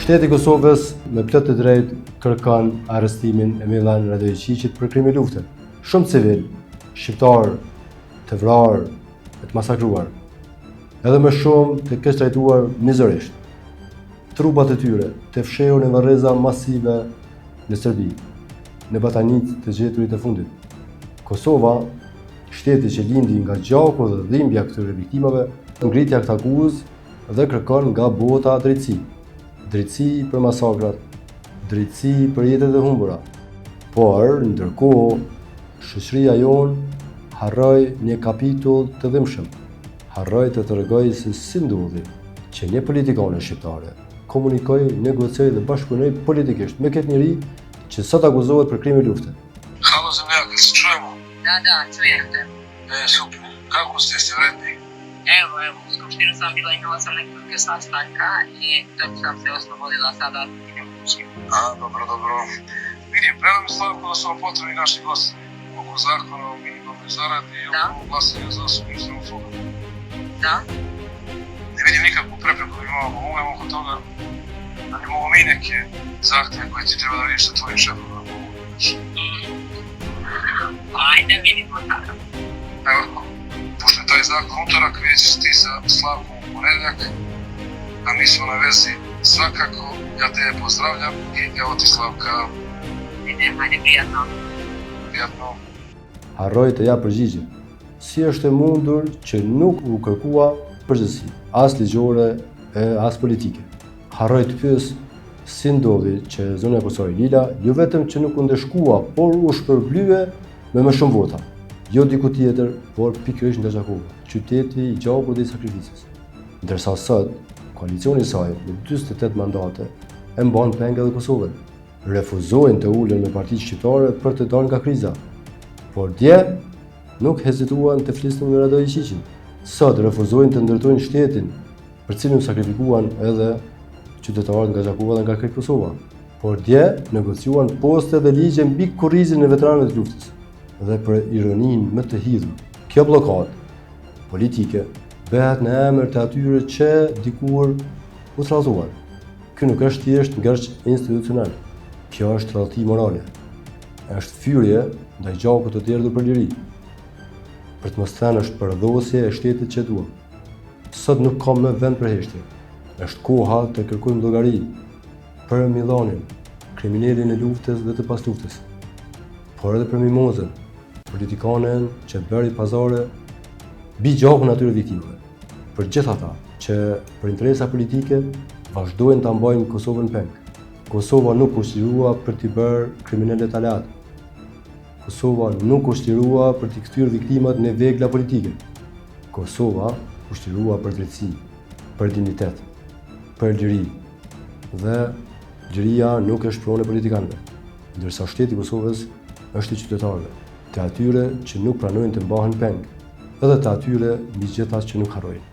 Shteti i Kosovës me plot të drejtë kërkon arrestimin e Milan Radojqićit për krime lufte. Shumë civil, shqiptar, të vrarë, të masakruar, edhe më shumë të keq trajtuar mizërisht. Trupat e tyre të fshehur në varreza masive në Serbi, në batanit të gjeturit e fundit. Kosova, shteti që lindi nga gjaku dhe dhimbja këtyre viktimave, ngritja këtë akuzë dhe kërkon nga bota drejtësi. Drejtësi për masakrat, drejtësi për jetët e humbura. Por, ndërkohë, shoqëria jonë harroi një kapitull të dhimbshëm. Harroi të tregojë se si ndodhi që një politikane shqiptare komunikoi, negocioi dhe bashkëpunoi politikisht me këtë njeri që sot akuzohet për krime lufte. Halo zemljake, se čujemo? Da, čujem te. Super. Kako ste se vredni? Evo, u Skupštinu sam bila, imala sam nekoliko sastanka i dok sam se oslobodila sada idem kući. Dobro. Vidim, predam Slavko da su vam potrebni naši gosti oko zakona o minimalnoj zaradi i oko glasanja za suministru foga. Da? Ne vidim nikakvu prepreku da imamo uvijek oko toga, ali imamo mi neke zahtjeve koje ti treba da vidiš sa tvojim šefom. Ajde, vidimo tada. Evo, pošto je taj zakon utorak, vidjet ćeš ti sa Slavkom u ponedjeljak, a mi smo na vezi svakako, ja te pozdravljam i evo ti Slavka. Idem, ajde, prijatno. Prijatno. Harroi të jap përgjigje. Si është e mundur që nuk u kërkua përgjegjësi, as ligjore e as politike. Harroi të pyes si ndodhi që zona e Kosovës Lila jo vetëm që nuk u ndeshkua, por u shpërblye me më shumë vota. Jo diku tjetër, por pikërisht nga Gjakova, qyteti i gjakut dhe i sakrificës. Ndërsa sot, koalicioni i saj me 48 mandate e mban peng edhe Kosovën. Refuzojnë të ulen me partitë shqiptare për të dalë nga kriza. Por dje nuk hezituan të flisnin me Radojqićin. Sot refuzojnë të ndërtojnë shtetin, për cilin sakrifikuan edhe qytetarët nga Gjakova dhe nga krejt Kosova. Por dje negociuan poste dhe ligje mbi kurrizin e veteranëve të luftës. Dhe për ironinë më të hidhur, kjo blokadë politike bëhet në emër të atyre që dikur u tradhuan. Ky nuk është thjesht ngërç institucional. Kjo është tradhti morale. Është fyrje ndaj gjakut të derdhur për liri. Për të mos thënë është përdhosje e shtetit që duam. Sot nuk ka më vend për heshtje. Është koha të kërkojmë llogari për Milanin, kriminalin e luftës dhe të pasluftës. Por edhe për Mimozën, politikanen që bëri pazare mbi gjakun atyre viktimave. Për gjithë ata që për interesa politike vazhdojnë ta mbajnë Kosovën peng. Kosova nuk ushtrirua për t'i bërë kriminalet alat. Kosova nuk ushtrirua për t'i kthyer viktimat në vegla politike. Kosova ushtrirua për drejtësi, për dignitet, për liri. Dhe liria nuk është pronë e politikanëve, ndërsa shteti i Kosovës është i qytetarëve, të atyre që nuk pranojnë të mbahen peng, edhe të atyre mbi gjithë ata që nuk harrojnë.